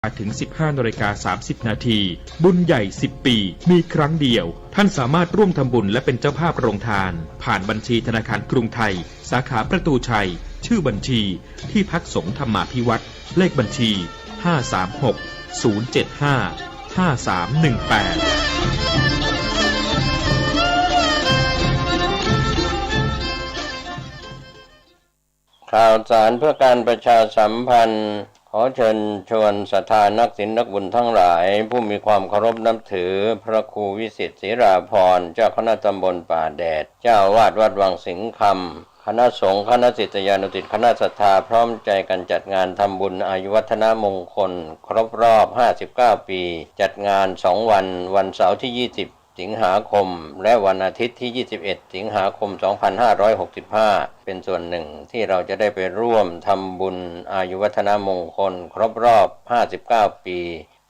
ถึง 15:30 น.บุญใหญ่10 ปีมีครั้งเดียวท่านสามารถร่วมทำบุญและเป็นเจ้าภาพโรงทานผ่านบัญชีธนาคารกรุงไทยสาขาประตูชัยชื่อบัญชีที่พักสงฆ์ธรรมาภิวัตรเลขบัญชี536-075-5318ข่าวสารเพื่อการประชาสัมพันธ์ขอเชิญชวนศรัทธานักศีลนักบุญทั้งหลายผู้มีความเคารพนับถือพระครูวิสิทธิ์ศรีราภรณ์เจ้าคณะตำบลป่าแดดเจ้าวาดวัดวังสิงห์คำคณะสงฆ์คณะศิษยานุศิษย์คณะศรัทธาพร้อมใจกันจัดงานทำบุญอายุวัฒนมงคลครบรอบ59 ปีจัดงาน2 วันวันเสาร์ที่20 สิงหาคมและวันอาทิตย์ที่21 สิงหาคม 2565เป็นส่วนหนึ่งที่เราจะได้ไปร่วมทำบุญอายุวัฒนมงคลครบรอบ59 ปี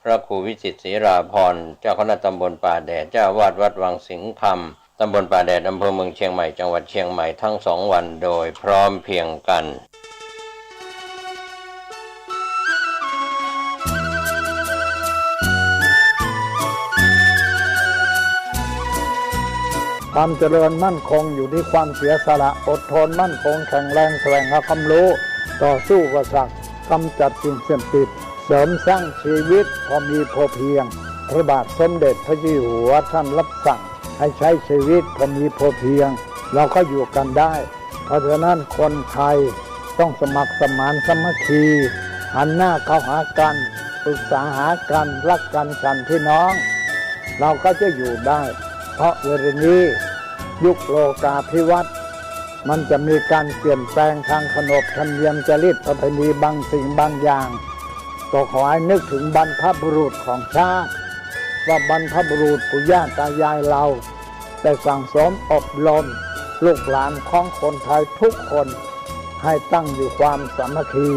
พระครูวิจิตรศรีราภรณ์เจ้าคณะตำบลป่าแดดเจ้าวาดวัดวังสิงห์คำตำบลป่าแดดอำเภอเมืองเชียงใหม่จังหวัดเชียงใหม่ทั้ง2 วันโดยพร้อมเพรียงกันความเจริญมั่นคงอยู่ที่ความเสียสละอดทนมั่นคงแข็งแรงแสวงหาความรู้ต่อสู้กับศักดิ์กำจัดสิ่งเสื่อมติดเสริมสร้างชีวิตพอมีพอเพียงพระบาทสมเด็จพระเจ้าอยู่หัวท่านรับสั่งให้ใช้ชีวิตพอมีพอเพียงเราก็อยู่กันได้เพราะฉะนั้นคนไทยต้องสมัครสมานสามัคคีหันหน้าเข้าหากันปรึกษาหากันรักกันฉันพี่น้องเราก็จะอยู่ได้เพราะเวลานี้ยุคโลกาภิวัตน์มันจะมีการเปลี่ยนแปลงทางขนบธรรมเนียมจริตประเพณีบางสิ่งบางอย่างก็ขอให้นึกถึงบรรพบุรุษของชาติว่าบรรพบุรุษปู่ย่าตายายเราได้สั่งสมอบรมลูกหลานของคนไทยทุกคนให้ตั้งอยู่ความสามัคคี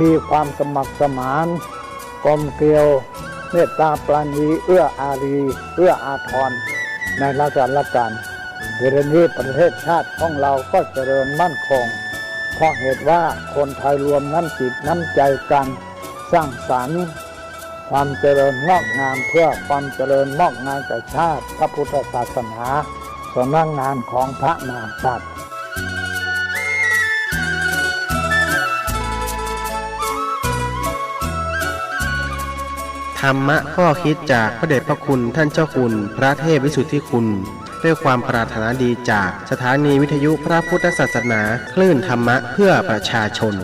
มีความสมัครสมานกลมเกลียวเมตตาปราณีเอื้ออารีเอื้ออาทรในราชการเวลานี้ประเทศชาติของเราก็เจริญมั่นคงเพราะเหตุว่าคนไทยรวมน้ำจิตน้ำใจกันสร้างสรรค์ความเจริญงอกงามเพื่อความเจริญงอกงามแก่ชาติพระพุทธศาสนาสำนักงานของพระมหากษัตริย์ธรรมะข้อคิดจากพระเดชพระคุณท่านเจ้าคุณพระเทพวิสุทธิคุณด้วยความปรารถนาดีจากสถานีวิทยุพระพุทธศาสนาคลื่นธรรมะเพื่อประชาชน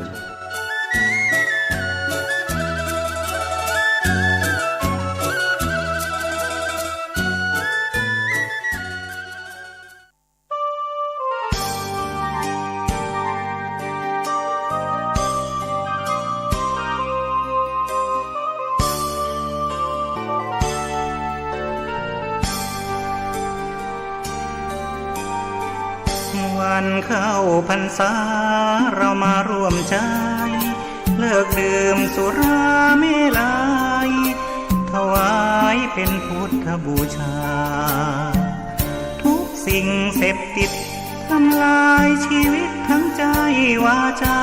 วันเข้าพรรษาเรามาร่วมใจเลิกดื่มสุราเมลัยถวายเป็นพุทธบูชาทุกสิ่งเสพติดทำลายชีวิตทั้งใจวาจา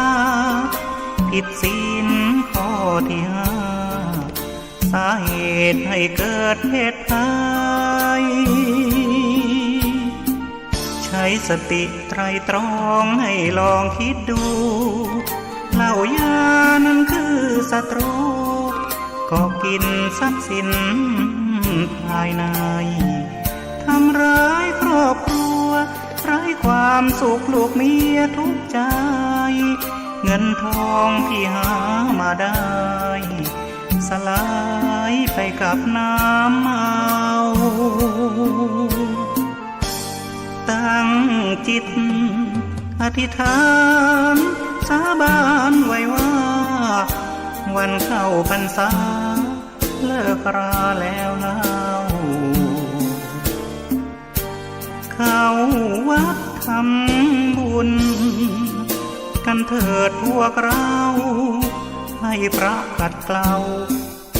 ผิดศีลข้อที่5สาเหตุให้เกิดเพศภัยใช้สติไตรตรองให้ลองคิดดูเหล้ายานั้นคือศัตรูก็กินทรัพย์สินภายในทำร้ายครอบครัวไร้ความสุขลูกเมียทุกใจเงินทองที่หามาได้สลายไปกับน้ำเมาตั้งจิตอธิษฐานสาบานไว้ว่าวันเข้าพรรษาเลิกราแล้วเล่าเข้าวัดทำบุญกันเถิดพวกเราให้พระขัดเกลา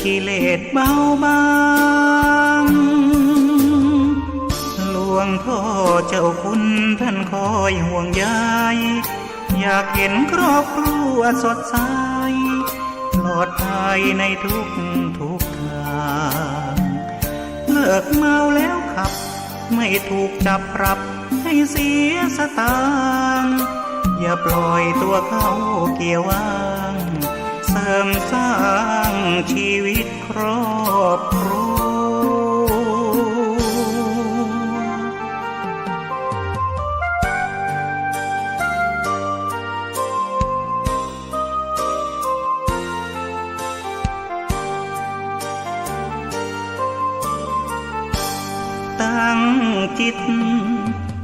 กิเลสเบาบางหลวงพ่อเจ้าคุณท่านคอยห่วงใยอยากเห็นครอบครัวสดใสปลอ อดภัยในทุกทางเลิกเมาแล้วขับไม่ถูกจับปรับให้เสียสตางค์อย่าปล่อยตัวเข้าเกี่ยวว่างเสริมสร้างชีวิตครอบครัวตั้งจิต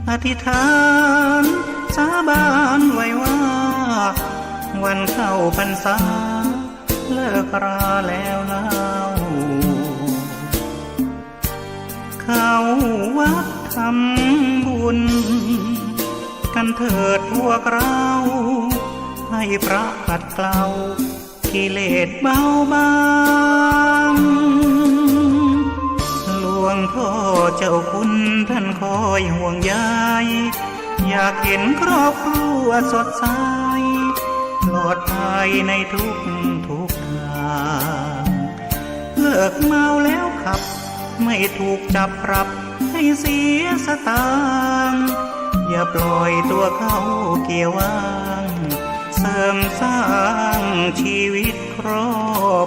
อธิษฐานสาบานไว้ว่าวันเข้าพรรษาเลิกราแล้วเล่าเข้าวัดทำบุญกันเถิดพวกเราให้พระขัดเกลากิเลสเบาบางหลวงพ่อเจ้าคุณท่านคอยห่วงใยอยากเห็นครอบครัวสดใสปลอดภัยในทุกทางเลิกเมาแล้วขับไม่ถูกจับปรับให้เสียสตางค์อย่าปล่อยตัวเข้าเกี่ยวว่างเสริมสร้างชีวิตครอ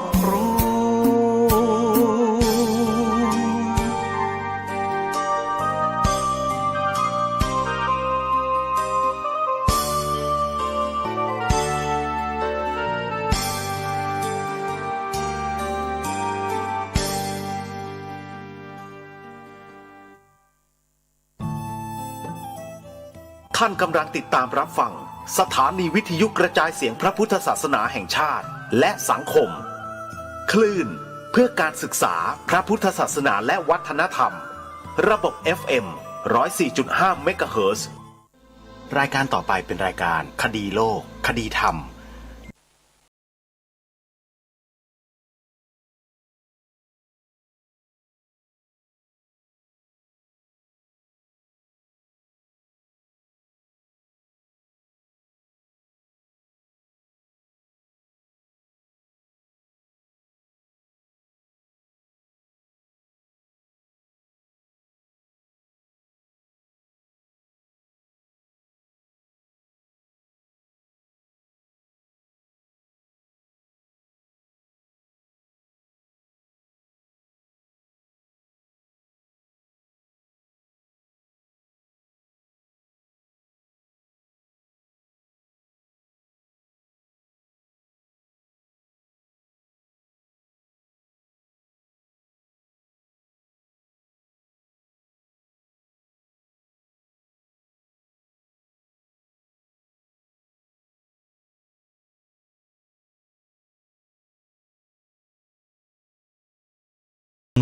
บครัวท่านกำลังติดตามรับฟังสถานีวิทยุกระจายเสียงพระพุทธศาสนาแห่งชาติและสังคมคลื่นเพื่อการศึกษาพระพุทธศาสนาและวัฒนธรรมระบบ FM 104.5 เมกะเฮิรตซ์รายการต่อไปเป็นรายการคดีโลกคดีธรรม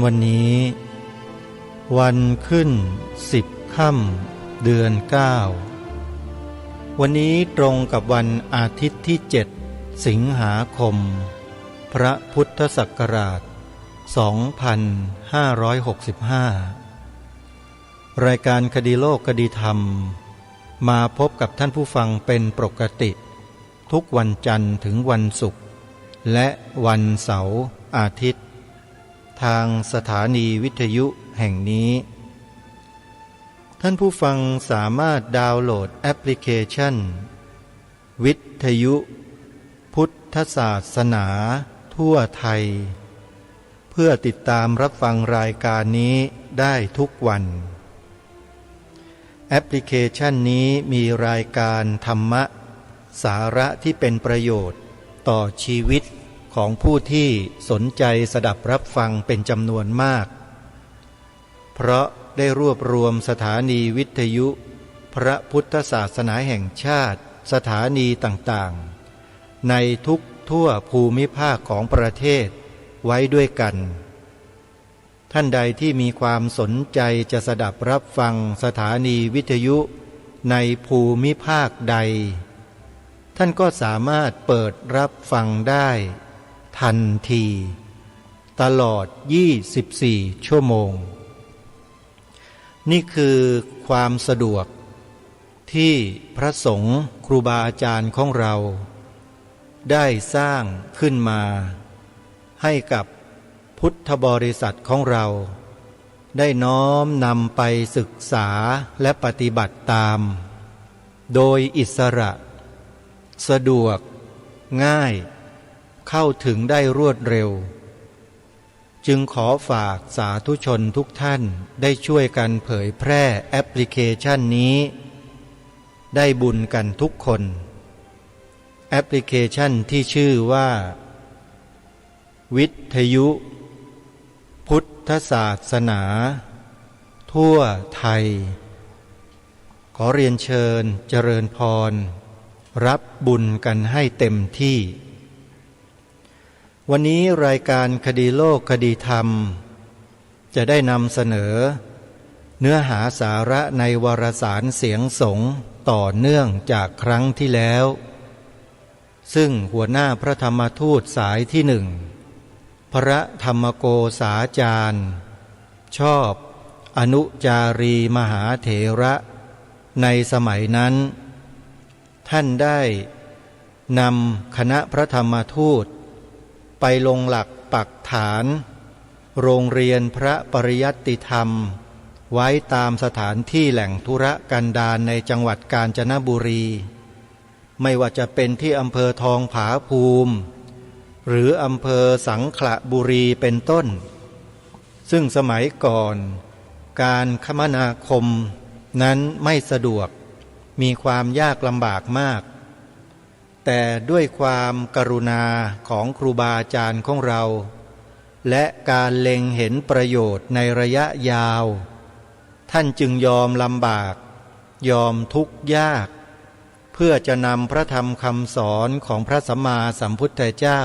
วันนี้วันขึ้น10 ค่ำเดือน 9วันนี้ตรงกับวันอาทิตย์ที่7 สิงหาคมพระพุทธศักราช2565รายการคดีโลกคดีธรรมมาพบกับท่านผู้ฟังเป็นปกติทุกวันจันทร์ถึงวันศุกร์และวันเสาร์อาทิตย์ทางสถานีวิทยุแห่งนี้ท่านผู้ฟังสามารถดาวน์โหลดแอปพลิเคชันวิทยุพุทธศาสนาทั่วไทยเพื่อติดตามรับฟังรายการนี้ได้ทุกวันแอปพลิเคชันนี้มีรายการธรรมะสาระที่เป็นประโยชน์ต่อชีวิตของผู้ที่สนใจสดับรับฟังเป็นจำนวนมากเพราะได้รวบรวมสถานีวิทยุพระพุทธศาสนาแห่งชาติสถานีต่างๆในทุกทั่วภูมิภาคของประเทศไว้ด้วยกันท่านใดที่มีความสนใจจะสดับรับฟังสถานีวิทยุในภูมิภาคใดท่านก็สามารถเปิดรับฟังได้ทันทีตลอด24 ชั่วโมงนี่คือความสะดวกที่พระสงฆ์ครูบาอาจารย์ของเรา ได้สร้างขึ้นมาให้กับพุทธบริษัทของเราได้น้อมนำไปศึกษาและปฏิบัติตามโดยอิสระสะดวกง่ายเข้าถึงได้รวดเร็วจึงขอฝากสาธุชนทุกท่านได้ช่วยกันเผยแพร่แอปพลิเคชันนี้ได้บุญกันทุกคนแอปพลิเคชันที่ชื่อว่าวิทยุพุทธศาสนาทั่วไทยขอเรียนเชิญเจริญพรรับบุญกันให้เต็มที่วันนี้รายการคดีโลกคดีธรรมจะได้นำเสนอเนื้อหาสาระในวารสารเสียงสงฆ์ต่อเนื่องจากครั้งที่แล้วซึ่งหัวหน้าพระธรรมทูตสายที่หนึ่งพระธรรมโกษาจารย์ชอบอนุจารีมหาเถระในสมัยนั้นท่านได้นำคณะพระธรรมทูตไปลงหลักปักฐานโรงเรียนพระปริยัติธรรมไว้ตามสถานที่แหล่งธุรกันดารในจังหวัดกาญจนบุรีไม่ว่าจะเป็นที่อำเภอทองผาภูมิหรืออำเภอสังขละบุรีเป็นต้นซึ่งสมัยก่อนการคมนาคมนั้นไม่สะดวกมีความยากลำบากมากแต่ด้วยความกรุณาของครูบาอาจารย์ของเราและการเล็งเห็นประโยชน์ในระยะยาวท่านจึงยอมลำบากยอมทุกข์ยากเพื่อจะนำพระธรรมคำสอนของพระสัมมาสัมพุทธเจ้า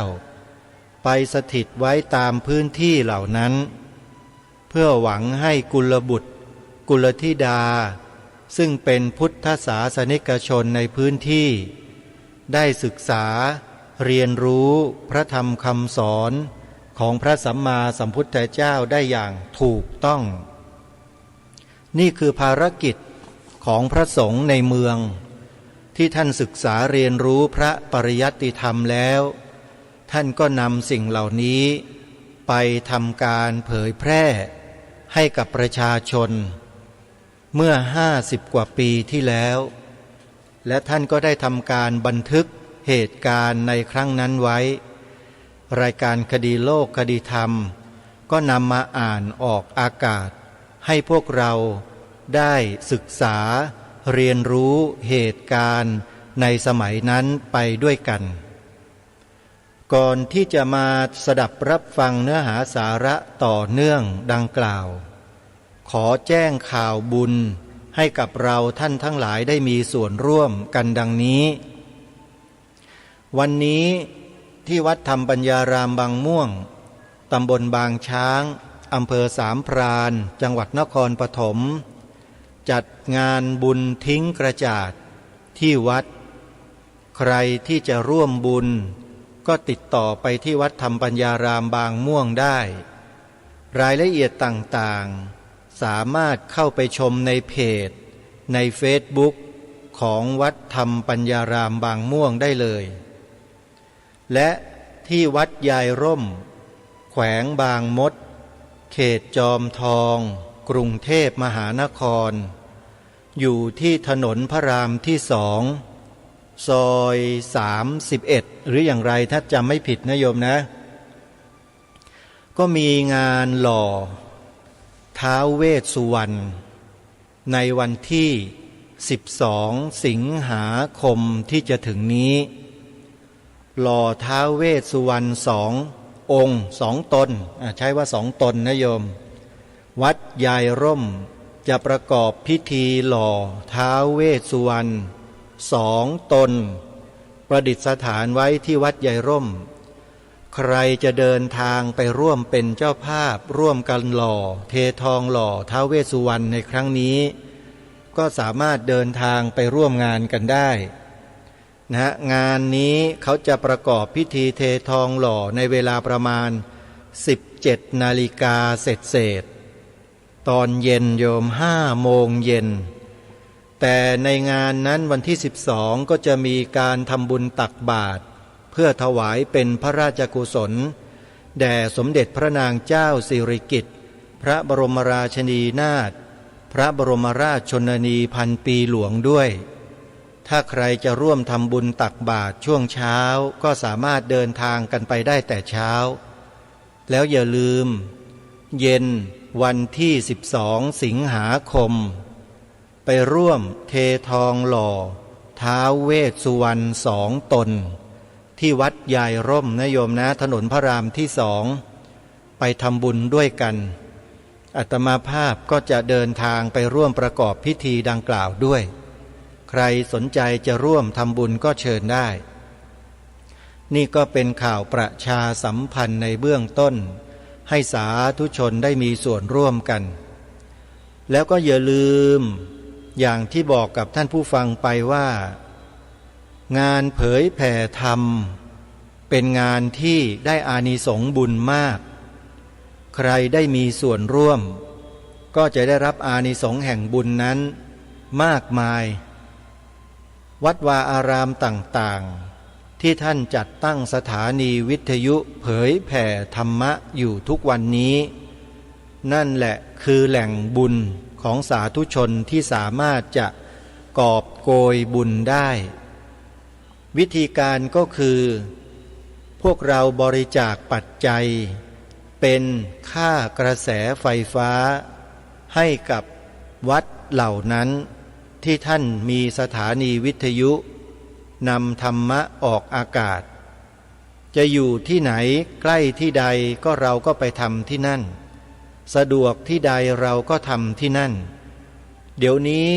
ไปสถิตไว้ตามพื้นที่เหล่านั้นเพื่อหวังให้กุลบุตรกุลธิดาซึ่งเป็นพุทธศาสนิกชนในพื้นที่ได้ศึกษาเรียนรู้พระธรรมคำสอนของพระสัมมาสัมพุทธเจ้าได้อย่างถูกต้องนี่คือภารกิจของพระสงฆ์ในเมืองที่ท่านศึกษาเรียนรู้พระปริยัติธรรมแล้วท่านก็นำสิ่งเหล่านี้ไปทำการเผยแพร่ให้กับประชาชนเมื่อ50 กว่าปีที่แล้วและท่านก็ได้ทำการบันทึกเหตุการณ์ในครั้งนั้นไว้รายการคดีโลกคดีธรรมก็นำมาอ่านออกอากาศให้พวกเราได้ศึกษาเรียนรู้เหตุการณ์ในสมัยนั้นไปด้วยกันก่อนที่จะมาสดับรับฟังเนื้อหาสาระต่อเนื่องดังกล่าวขอแจ้งข่าวบุญให้กับเราท่านทั้งหลายได้มีส่วนร่วมกันดังนี้วันนี้ที่วัดธรรมปัญญารามบางม่วงตำบลบางช้างอำเภอสามพรานจังหวัดนครปฐมจัดงานบุญทิ้งกระจาดที่วัดใครที่จะร่วมบุญก็ติดต่อไปที่วัดธรรมปัญญารามบางม่วงได้รายละเอียดต่างๆสามารถเข้าไปชมในเพจในเฟซบุ๊กของวัดธรรมปัญญารามบางม่วงได้เลยและที่วัดยายร่มแขวงบางมดเขตจอมทองกรุงเทพมหานครอยู่ที่ถนนพระรามที่2ซอย31หรืออย่างไรถ้าจำไม่ผิดนะโยมนะก็มีงานหล่อท้าวเวสสุวรรณในวันที่12 สิงหาคมที่จะถึงนี้หล่อท้าวเวสสุวรรณ2 องค์2 ตนใช้ว่า2 ตนนะโยมวัดยายร่มจะประกอบพิธีหล่อท้าวเวสสุวรรณ2 ตนประดิษฐานไว้ที่วัดยายร่มใครจะเดินทางไปร่วมเป็นเจ้าภาพร่วมกันหล่อเททองหล่อท้าวเวสสุวรรณในครั้งนี้ก็สามารถเดินทางไปร่วมงานกันได้นะงานนี้เขาจะประกอบพิธีเททองหล่อในเวลาประมาณ 17 นาฬิกาเศษตอนเย็นโยม5 โมงเย็นแต่ในงานนั้นวันที่12ก็จะมีการทำบุญตักบาตร เพื่อถวายเป็นพระราชกุศลแด่สมเด็จพระนางเจ้าสิริกิติ์พระบรมราชินีนาถพระบรมราชชนนีพันปีหลวงด้วยถ้าใครจะร่วมทำบุญตักบาตรช่วงเช้าก็สามารถเดินทางกันไปได้แต่เช้าแล้วอย่าลืมเย็นวันที่12 สิงหาคมไปร่วมเททองหล่อท้าวเวสสุวรรณ2 ตนที่วัดยายร่มนะโยมนะถนนพระรามที่2ไปทำบุญด้วยกันอาตมาภาพก็จะเดินทางไปร่วมประกอบพิธีดังกล่าวด้วยใครสนใจจะร่วมทำบุญก็เชิญได้นี่ก็เป็นข่าวประชาสัมพันธ์ในเบื้องต้นให้สาธุชนได้มีส่วนร่วมกันแล้วก็อย่าลืมอย่างที่บอกกับท่านผู้ฟังไปว่างานเผยแผ่ธรรมเป็นงานที่ได้อานิสงส์บุญมากใครได้มีส่วนร่วมก็จะได้รับอานิสงส์แห่งบุญนั้นมากมายวัดวาอารามต่างๆที่ท่านจัดตั้งสถานีวิทยุเผยแผ่ธรรมะอยู่ทุกวันนี้นั่นแหละคือแหล่งบุญของสาธุชนที่สามารถจะกอบโกยบุญได้วิธีการก็คือพวกเราบริจาคปัจจัยเป็นค่ากระแสไฟฟ้าให้กับวัดเหล่านั้นที่ท่านมีสถานีวิทยุนำธรรมะออกอากาศจะอยู่ที่ไหนใกล้ที่ใดก็เราก็ไปทำที่นั่นสะดวกที่ใดเราก็ทำที่นั่นเดี๋ยวนี้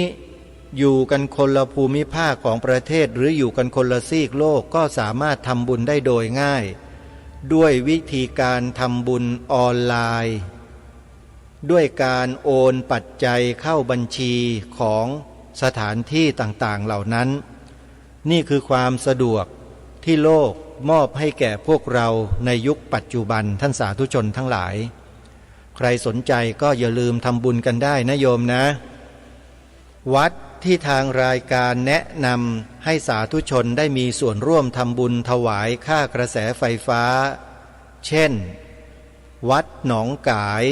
อยู่กันคนละภูมิภาคของประเทศหรืออยู่กันคนละซีกโลกก็สามารถทำบุญได้โดยง่ายด้วยวิธีการทำบุญออนไลน์ด้วยการโอนปัจจัยเข้าบัญชีของสถานที่ต่างๆเหล่านั้นนี่คือความสะดวกที่โลกมอบให้แก่พวกเราในยุคปัจจุบันท่านสาธุชนทั้งหลายใครสนใจก็อย่าลืมทำบุญกันได้นะโยมนะวัดที่ทางรายการแนะนำให้สาธุชนได้มีส่วนร่วมทำบุญถวายค่ากระแสไฟฟ้าเช่นวัดหนองกาย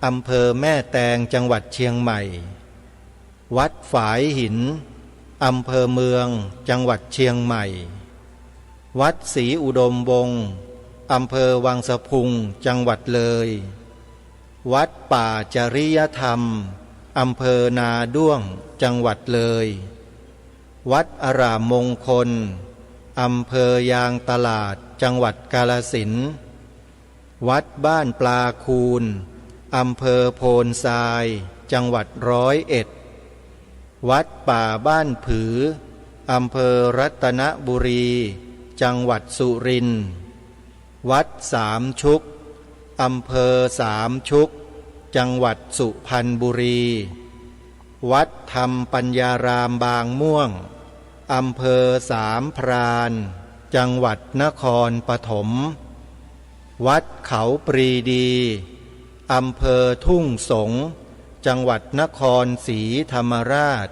อำเภอแม่แตงจังหวัดเชียงใหม่วัดฝายหินอำเภอเมืองจังหวัดเชียงใหม่วัดศรีอุดมวงศ์อำเภอวังสะพุงจังหวัดเลยวัดป่าจริยธรรมอำเภอนาด้วงจังหวัดเลยวัดอารามมงคลอำเภอยางตลาดจังหวัดกาฬสินธุ์วัดบ้านปลาคูนอำเภอโพนทรายจังหวัด101วัดป่าบ้านผืออำเภอรัตนบุรีจังหวัดสุรินทร์วัดสามชุกอำเภอสามชุกจังหวัดสุพรรณบุรีวัดธรรมปัญญารามบางม่วงอำเภอสามพรานจังหวัดนครปฐมวัดเขาปรีดีอำเภอทุ่งสงจังหวัดนครศรีธรรมราช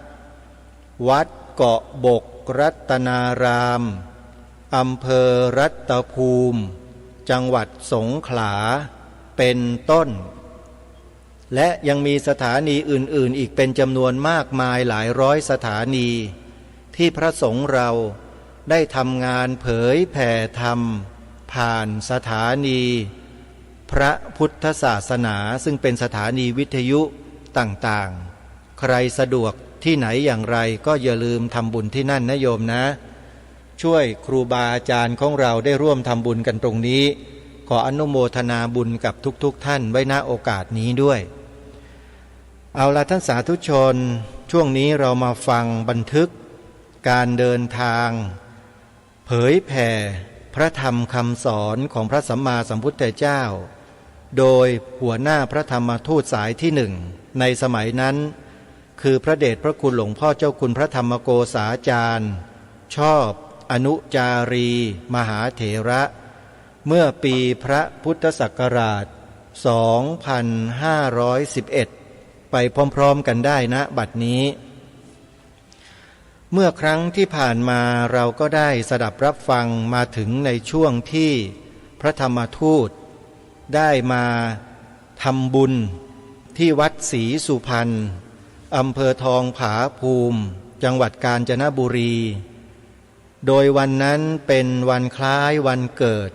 วัดเกาะบกรัตนารามอำเภอรัตภูมิจังหวัดสงขลาเป็นต้นและยังมีสถานีอื่นๆอีกเป็นจำนวนมากมายหลายร้อยสถานีที่พระสงฆ์เราได้ทำงานเผยแผ่ธรรมผ่านสถานีพระพุทธศาสนาซึ่งเป็นสถานีวิทยุต่างๆใครสะดวกที่ไหนอย่างไรก็อย่าลืมทำบุญที่นั่นนะโยมนะช่วยครูบาอาจารย์ของเราได้ร่วมทำบุญกันตรงนี้ขออนุโมทนาบุญกับทุกๆท่านไว้ณโอกาสนี้ด้วยเอาละท่านสาธุชนช่วงนี้เรามาฟังบันทึกการเดินทางเผยแผ่พระธรรมคำสอนของพระสัมมาสัมพุทธเจ้าโดยหัวหน้าพระธรรมทูตสายที่หนึ่งในสมัยนั้นคือพระเดชพระคุณหลวงพ่อเจ้าคุณพระธรรมโกษาจารย์ชอบอนุจารีมหาเถระเมื่อปีพระพุทธศักราช 2511 ไปพร้อมๆกันได้นะบัดนี้ เมื่อครั้งที่ผ่านมาเราก็ได้สดับรับฟังมาถึงในช่วงที่พระธรรมทูตได้มาทำบุญที่วัดศรีสุพรรณอำเภอทองผาภูมิจังหวัดกาญจนบุรีโดยวันนั้นเป็นวันคล้ายวันเกิด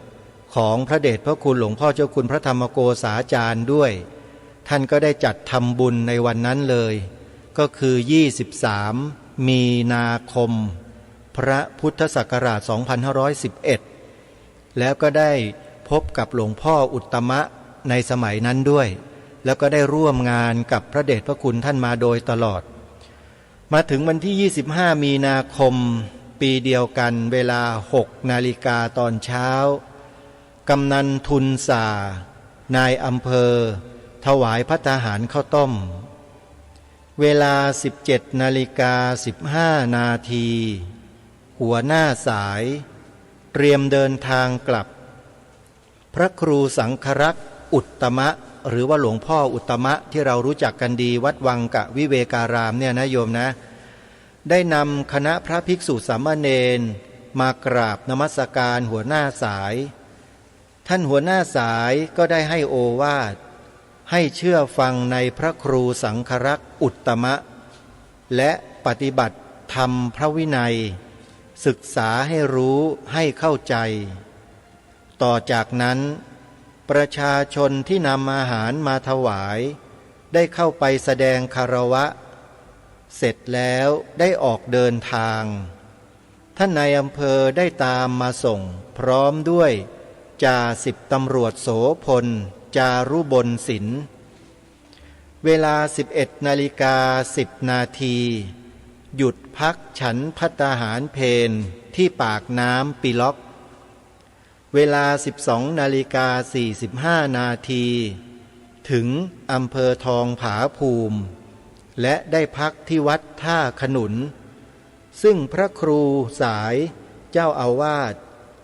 ของพระเดชพระคุณหลวงพ่อเจ้าคุณพระธรรมโกษาจารย์ด้วยท่านก็ได้จัดทำบุญในวันนั้นเลยก็คือ23มีนาคมพระพุทธศักราช2511แล้วก็ได้พบกับหลวงพ่ออุตตมะในสมัยนั้นด้วยแล้วก็ได้ร่วมงานกับพระเดชพระคุณท่านมาโดยตลอดมาถึงวันที่25มีนาคมปีเดียวกันเวลา 6 นาฬิกาตอนเช้ากำนันทุนสานายอำเภอถวายภัตตาหารข้าวต้มเวลา 17:15 นาทีหัวหน้าสายเตรียมเดินทางกลับพระครูสังฆรักษ์อุตตมะหรือว่าหลวงพ่ออุตตมะที่เรารู้จักกันดีวัดวังกะวิเวการามเนี่ยนะโยมนะได้นำคณะพระภิกษุสามเณรมากราบนมัสการหัวหน้าสายท่านหัวหน้าสายก็ได้ให้โอวาทให้เชื่อฟังในพระครูสังฆรักษ์อุตตมะและปฏิบัติธรรมพระวินัยศึกษาให้รู้ให้เข้าใจต่อจากนั้นประชาชนที่นำอาหารมาถวายได้เข้าไปแสดงคารวะเสร็จแล้วได้ออกเดินทางท่านนายอำเภอได้ตามมาส่งพร้อมด้วยจ่าสิบตำรวจโสพลจารุบลศิลป์เวลา 11:10 นาทีหยุดพักฉันภัตตาหารเพลที่ปากน้ำปิล็อกเวลา 12:45 นาทีถึงอำเภอทองผาภูมิและได้พักที่วัดท่าขนุนซึ่งพระครูสายเจ้าอาวาส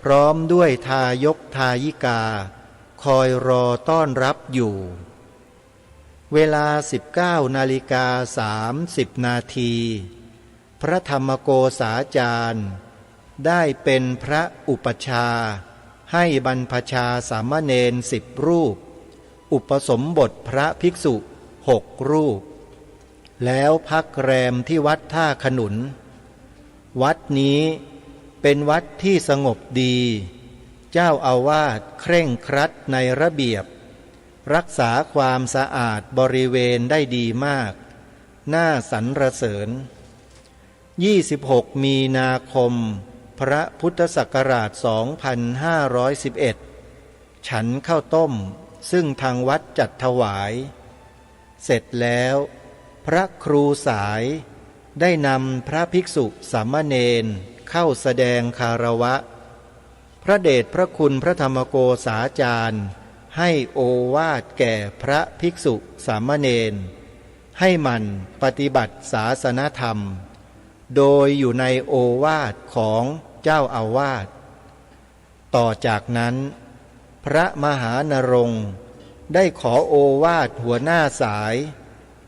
พร้อมด้วยทายกทายิกาคอยรอต้อนรับอยู่เวลา 19:30 นาทีพระธรรมโกษาจารย์ได้เป็นพระอุปชาให้บรรพชาสามเณร10 รูปอุปสมบทพระภิกษุ6 รูปแล้วพักแรมที่วัดท่าขนุนวัดนี้เป็นวัดที่สงบดีเจ้าอาวาสเคร่งครัดในระเบียบรักษาความสะอาดบริเวณได้ดีมากน่าสรรเสริญ26 มีนาคมพระพุทธศักราช 2511 ฉันข้าวต้มซึ่งทางวัดจัดถวายเสร็จแล้วพระครูสายได้นำพระภิกษุสามเณรเข้าแสดงคารวะพระเดชพระคุณพระธรรมโกษาจารย์ให้โอวาทแก่พระภิกษุสามเณรให้มันปฏิบัติศาสนธรรมโดยอยู่ในโอวาทของเจ้าอาวาสต่อจากนั้นพระมหานรงค์ได้ขอโอวาทหัวหน้าสาย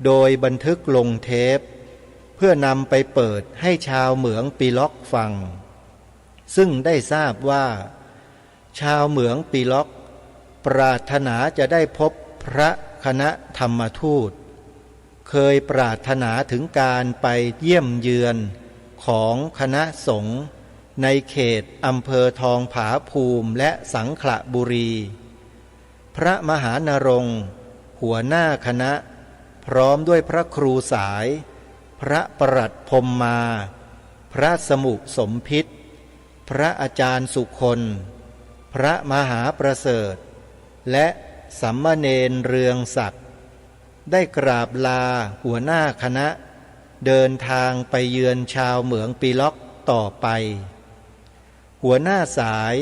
โดยบันทึกลงเทปเพื่อนำไปเปิดให้ชาวเหมืองปีล็อกฟังซึ่งได้ทราบว่าชาวเหมืองปีล็อกปรารถนาจะได้พบพระคณะธรรมทูตเคยปรารถนาถึงการไปเยี่ยมเยือนของคณะสงฆ์ในเขตอำเภอทองผาภูมิและสังขละบุรีพระมหานรงค์หัวหน้าคณะพร้อมด้วยพระครูสายพระปรัตพรหมมาพระสมุสมพิษพระอาจารย์สุคนพระมหาประเสริฐและสัมมเณรเรืองศักดิ์ได้กราบลาหัวหน้าคณะเดินทางไปเยือนชาวเหมืองปีล็อกต่อไปหัวหน้าสาย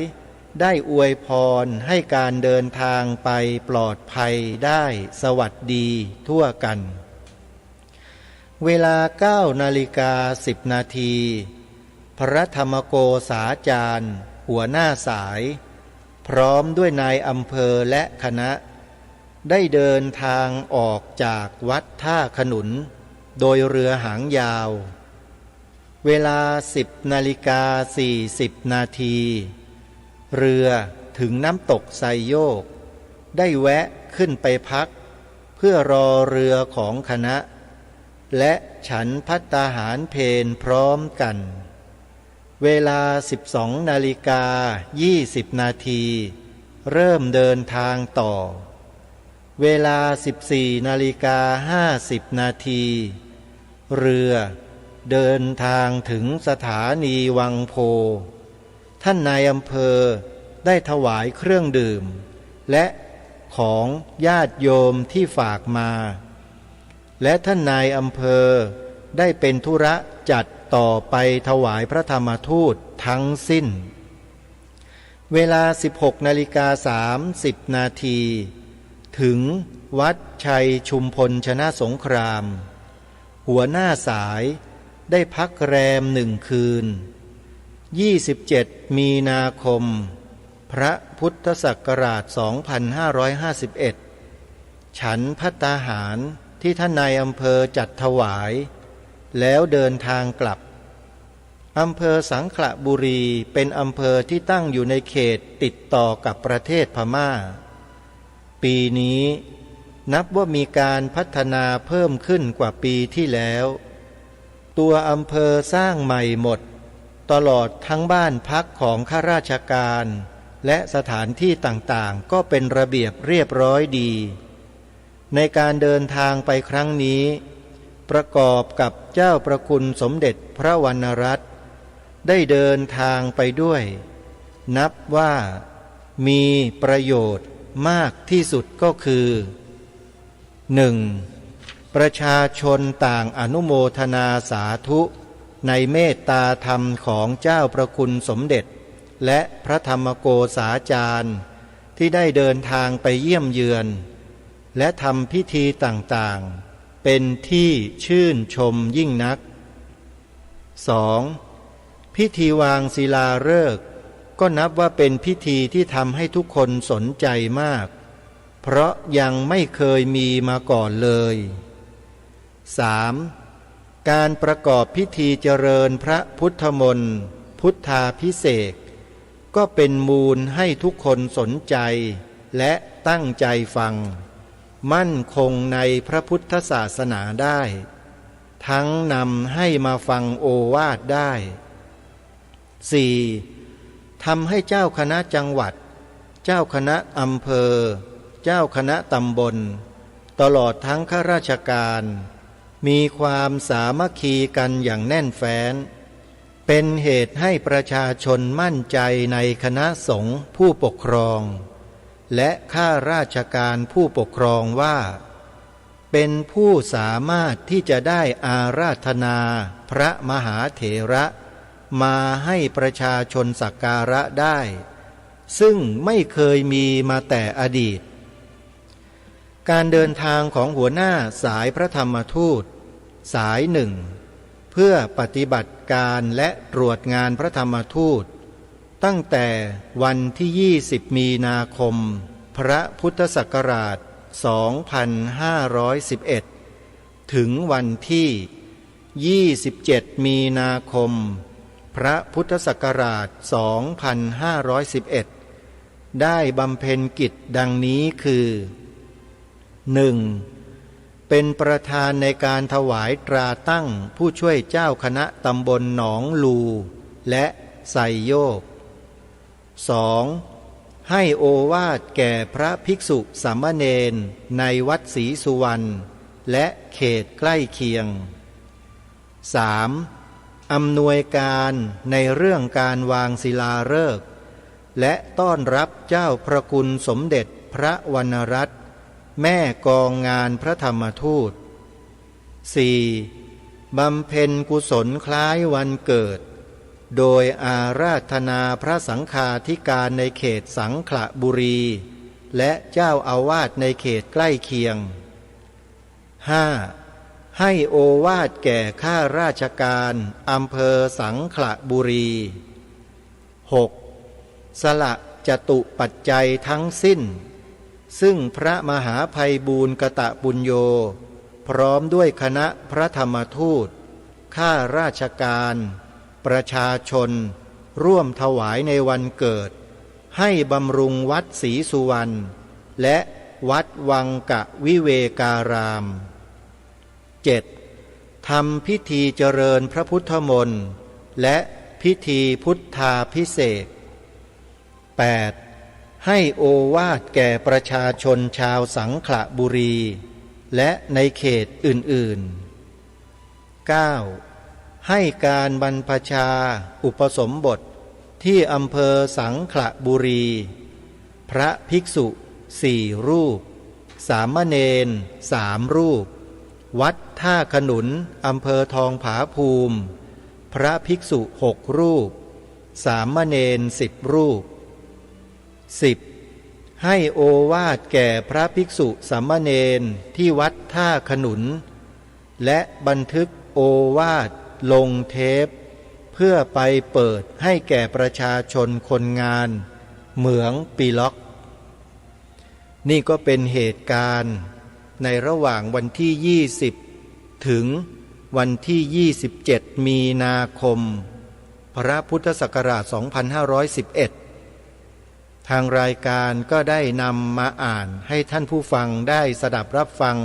ได้อวยพรให้การเดินทางไปปลอดภัยได้สวัสดีทั่วกันเวลา 9:10 นาทีพระธรรมโกษาจารย์หัวหน้าสายพร้อมด้วยนายอำเภอและคณะได้เดินทางออกจากวัดท่าขนุนโดยเรือหางยาว เวลา10:40 นาทีเรือถึงน้ำตกไซโยกได้แวะขึ้นไปพักเพื่อรอเรือของคณะและฉันภัตตาหารเพลพร้อมกันเวลา12:20 นาทีเริ่มเดินทางต่อเวลา14:50 นาทีเรือเดินทางถึงสถานีวังโพท่านนายอำเภอได้ถวายเครื่องดื่มและของญาติโยมที่ฝากมาและท่านนายอำเภอได้เป็นธุระจัดต่อไปถวายพระธรรมทูตทั้งสิ้นเวลา16:30 นาทีถึงวัดชัยชุมพลชนะสงครามหัวหน้าสายได้พักแรม1 คืน27 มีนาคมพระพุทธศักราช 2551 ฉันภัตตาหารที่ท่านนายอำเภอจัดถวายแล้วเดินทางกลับอำเภอสังขละบุรีเป็นอำเภอที่ตั้งอยู่ในเขตติดต่อกับประเทศพม่าปีนี้นับว่ามีการพัฒนาเพิ่มขึ้นกว่าปีที่แล้วตัวอำเภอสร้างใหม่หมดตลอดทั้งบ้านพักของข้าราชการและสถานที่ต่างๆก็เป็นระเบียบเรียบร้อยดีในการเดินทางไปครั้งนี้ประกอบกับเจ้าประคุณสมเด็จพระวรรณรัตน์ได้เดินทางไปด้วยนับว่ามีประโยชน์มากที่สุดก็คือ 1. ประชาชนต่างอนุโมทนาสาธุในเมตตาธรรมของเจ้าประคุณสมเด็จและพระธรรมโกษาจารย์ที่ได้เดินทางไปเยี่ยมเยือนและทำพิธีต่างๆเป็นที่ชื่นชมยิ่งนัก 2. พิธีวางศิลาฤกษ์ก็นับว่าเป็นพิธีที่ทำให้ทุกคนสนใจมากเพราะยังไม่เคยมีมาก่อนเลย 3. การประกอบพิธีเจริญพระพุทธมนต์พุทธาภิเษกก็เป็นมูลให้ทุกคนสนใจและตั้งใจฟังมั่นคงในพระพุทธศาสนาได้ทั้งนำให้มาฟังโอวาทได้ 4. ทำให้เจ้าคณะจังหวัดเจ้าคณะอำเภอเจ้าคณะตำบลตลอดทั้งข้าราชการมีความสามัคคีกันอย่างแน่นแฟ้นเป็นเหตุให้ประชาชนมั่นใจในคณะสงฆ์ผู้ปกครองและข้าราชการผู้ปกครองว่าเป็นผู้สามารถที่จะได้อาราธนาพระมหาเถระมาให้ประชาชนสักการะได้ซึ่งไม่เคยมีมาแต่อดีตการเดินทางของหัวหน้าสายพระธรรมทูตสายหนึ่งเพื่อปฏิบัติการและตรวจงานพระธรรมทูตตั้งแต่วันที่20 มีนาคมพระพุทธศักราช 2511 ถึงวันที่ 27 มีนาคมพระพุทธศักราช 2511 ได้บำเพ็ญกิจดังนี้คือ 1. เป็นประธานในการถวายตราตั้งผู้ช่วยเจ้าคณะตำบลหนองลูและไซโยก 2. ให้โอวาทแก่พระภิกษุสามเณรในวัดศรีสุวรรณและเขตใกล้เคียง 3. อำนวยการในเรื่องการวางศิลาฤกษ์และต้อนรับเจ้าพระคุณสมเด็จพระวรรณรัตน์แม่กองงานพระธรรมทูต 4. บำเพ็ญกุศลคล้ายวันเกิดโดยอาราธนาพระสังฆาธิการในเขตสังขละบุรีและเจ้าอาวาสในเขตใกล้เคียง 5. ให้โอวาทแก่ข้าราชการอำเภอสังขละบุรี 6. สละจตุปัจจัยทั้งสิ้นซึ่งพระมหาไพบูลย์กตปุญโญพร้อมด้วยคณะพระธรรมทูต ข้าราชการประชาชนร่วมถวายในวันเกิดให้บำรุงวัดศรีสุวรรณและวัดวังกะวิเวการาม 7. ทำพิธีเจริญพระพุทธมนต์และพิธีพุทธาภิเษก 8. ให้โอวาทแก่ประชาชนชาวสังขละบุรีและในเขตอื่นๆ 9. ให้การบรรพชาอุปสมบทที่อำเภอสังขละบุรีพระภิกษุ4 รูปสามเณร3 รูปวัดท่าขนุนอำเภอทองผาภูมิพระภิกษุ6 รูปสามเณร10 รูป 10. ให้โอวาทแก่พระภิกษุสามเณรที่วัดท่าขนุนและบันทึกโอวาทลงเทปเพื่อไปเปิดให้แก่ประชาชนคนงานเหมืองปีล็อกนี่ก็เป็นเหตุการณ์ในระหว่างวันที่20ถึงวันที่27มีนาคมพระพุทธศักราช2511ทางรายการก็ได้นำมาอ่านให้ท่านผู้ฟังได้สดับรับฟัง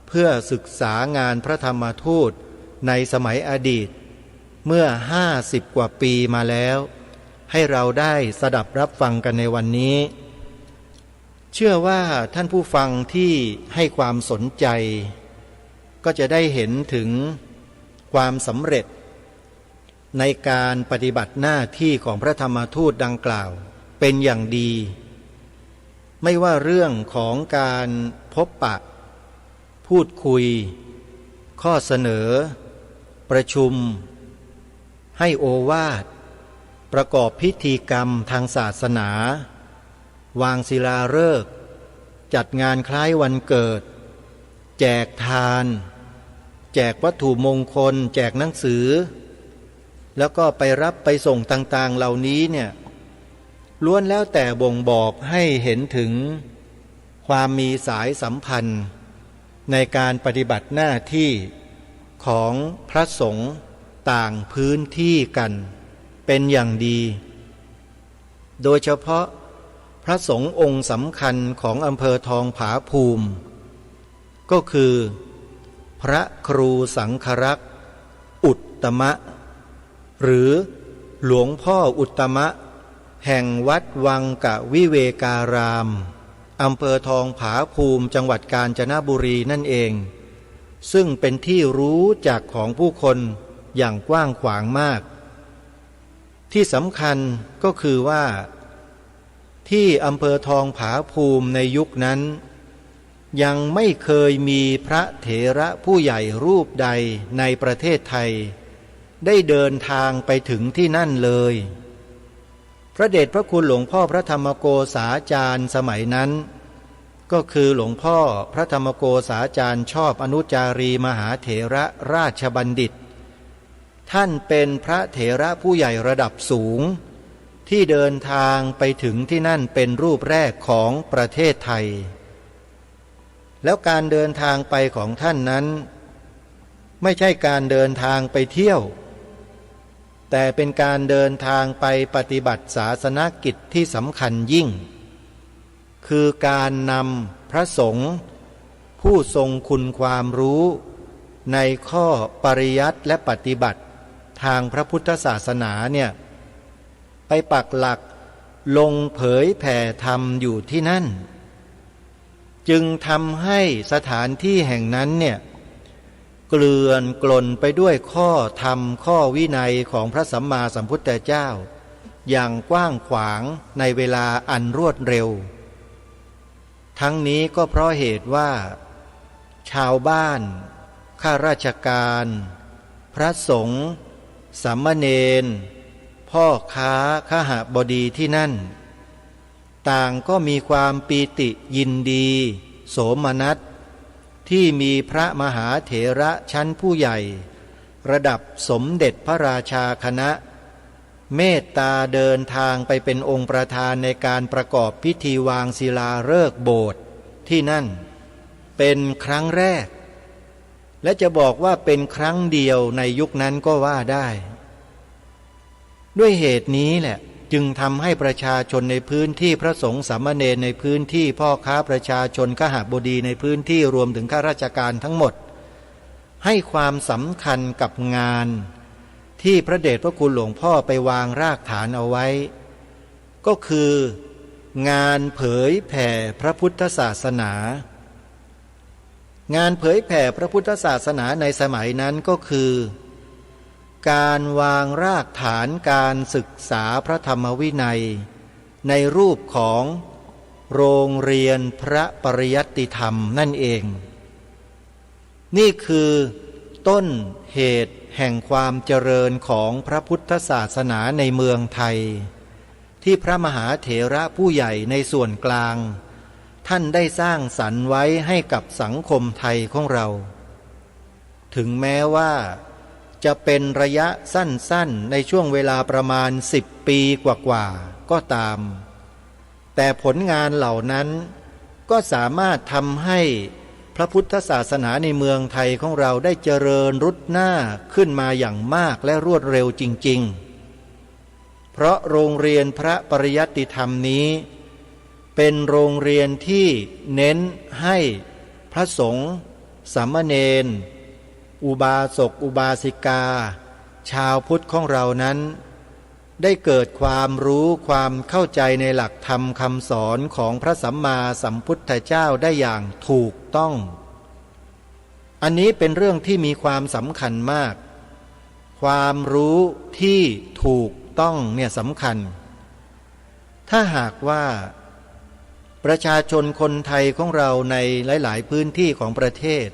เพื่อศึกษางานพระธรรมทูตในสมัยอดีตเมื่อ50 กว่าปีมาแล้วให้เราได้สดับรับฟังกันในวันนี้เชื่อว่าท่านผู้ฟังที่ให้ความสนใจก็จะได้เห็นถึงความสำเร็จในการปฏิบัติหน้าที่ของพระธรรมทูตดังกล่าวเป็นอย่างดีไม่ว่าเรื่องของการพบปะพูดคุยข้อเสนอประชุมให้โอวาทประกอบพิธีกรรมทางศาสนาวางศิลาฤกษ์จัดงานคล้ายวันเกิดแจกทานแจกวัตถุมงคลแจกหนังสือแล้วก็ไปรับไปส่งต่างๆเหล่านี้เนี่ยล้วนแล้วแต่บ่งบอกให้เห็นถึงความมีสายสัมพันธ์ในการปฏิบัติหน้าที่ของพระสงฆ์ต่างพื้นที่กันเป็นอย่างดีโดยเฉพาะพระสงฆ์องค์สำคัญของอำเภอทองผาภูมิก็คือพระครูสังฆรักษ์อุตตมะหรือหลวงพ่ออุตตมะแห่งวัดวังกะวิเวการามอำเภอทองผาภูมิจังหวัดกาญจนบุรีนั่นเองซึ่งเป็นที่รู้จักของผู้คนอย่างกว้างขวางมากที่สำคัญก็คือว่าที่อำเภอทองผาภูมิในยุคนั้นยังไม่เคยมีพระเถระผู้ใหญ่รูปใดในประเทศไทยได้เดินทางไปถึงที่นั่นเลยพระเดชพระคุณหลวงพ่อพระธรรมโกษาจารย์สมัยนั้นก็คือหลวงพ่อพระธรรมโกษาจารย์ชอบอนุจารีมหาเถระราชบัณฑิตท่านเป็นพระเถระผู้ใหญ่ระดับสูงที่เดินทางไปถึงที่นั่นเป็นรูปแรกของประเทศไทยแล้วการเดินทางไปของท่านนั้นไม่ใช่การเดินทางไปเที่ยวแต่เป็นการเดินทางไปปฏิบัติศาสนกิจที่สำคัญยิ่งคือการนำพระสงฆ์ผู้ทรงคุณความรู้ในข้อปริยัติและปฏิบัติทางพระพุทธศาสนาเนี่ยไปปักหลักลงเผยแผ่ธรรมอยู่ที่นั่นจึงทำให้สถานที่แห่งนั้นเนี่ยเกลื่อนกล่นไปด้วยข้อธรรมข้อวินัยของพระสัมมาสัมพุทธเจ้าอย่างกว้างขวางในเวลาอันรวดเร็วทั้งนี้ก็เพราะเหตุว่าชาวบ้านข้าราชการพระสงฆ์สามเณรพ่อค้าขหบดีที่นั่นต่างก็มีความปีติยินดีโสมนัสที่มีพระมหาเถระชั้นผู้ใหญ่ระดับสมเด็จพระราชาคณะเมตตาเดินทางไปเป็นองค์ประธานในการประกอบพิธีวางศิลาฤกษ์โบสถ์ที่นั่นเป็นครั้งแรก และจะบอกว่าเป็นครั้งเดียวในยุคนั้นก็ว่าได้ด้วยเหตุนี้แหละจึงทำให้ประชาชนในพื้นที่พระสงฆ์สามเณรในพื้นที่พ่อค้าประชาชนคหบดีในพื้นที่รวมถึงข้าราชการทั้งหมดให้ความสำคัญกับงานที่พระเดชพระคุณหลวงพ่อไปวางรากฐานเอาไว้ก็คืองานเผยแผ่พระพุทธศาสนางานเผยแผ่พระพุทธศาสนาในสมัยนั้นก็คือการวางรากฐานการศึกษาพระธรรมวินัยในรูปของโรงเรียนพระปริยัติธรรมนั่นเองนี่คือต้นเหตุแห่งความเจริญของพระพุทธศาสนาในเมืองไทยที่พระมหาเถระผู้ใหญ่ในส่วนกลางท่านได้สร้างสรรค์ไว้ให้กับสังคมไทยของเราถึงแม้ว่าจะเป็นระยะสั้นๆในช่วงเวลาประมาณ10 ปีกว่าๆก็ตามแต่ผลงานเหล่านั้นก็สามารถทำให้พระพุทธศาสนาในเมืองไทยของเราได้เจริญรุดหน้าขึ้นมาอย่างมากและรวดเร็วจริงๆเพราะโรงเรียนพระปริยัติธรรมนี้เป็นโรงเรียนที่เน้นให้พระสงฆ์สามเณรอุบาสกอุบาสิกาชาวพุทธของเรานั้นได้เกิดความรู้ความเข้าใจในหลักธรรมคำสอนของพระสัมมาสัมพุทธเจ้าได้อย่างถูกต้องอันนี้เป็นเรื่องที่มีความสำคัญมากความรู้ที่ถูกต้องเนี่ยสำคัญถ้าหากว่าประชาชนคนไทยของเราในหลายๆพื้นที่ของประเทศ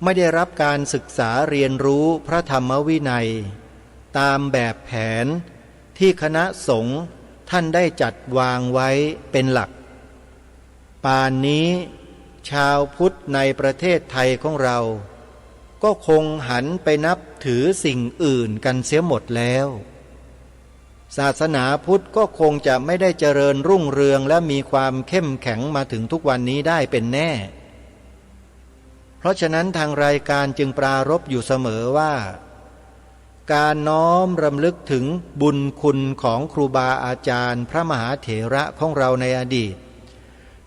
ไม่ได้รับการศึกษาเรียนรู้พระธรรมวินัยตามแบบแผนที่คณะสงฆ์ท่านได้จัดวางไว้เป็นหลักป่านนี้ชาวพุทธในประเทศไทยของเราก็คงหันไปนับถือสิ่งอื่นกันเสียหมดแล้วศาสนาพุทธก็คงจะไม่ได้เจริญรุ่งเรืองและมีความเข้มแข็งมาถึงทุกวันนี้ได้เป็นแน่เพราะฉะนั้นทางรายการจึงปรารภอยู่เสมอว่าการน้อมรำลึกถึงบุญคุณของครูบาอาจารย์พระมหาเถระของเราในอดีต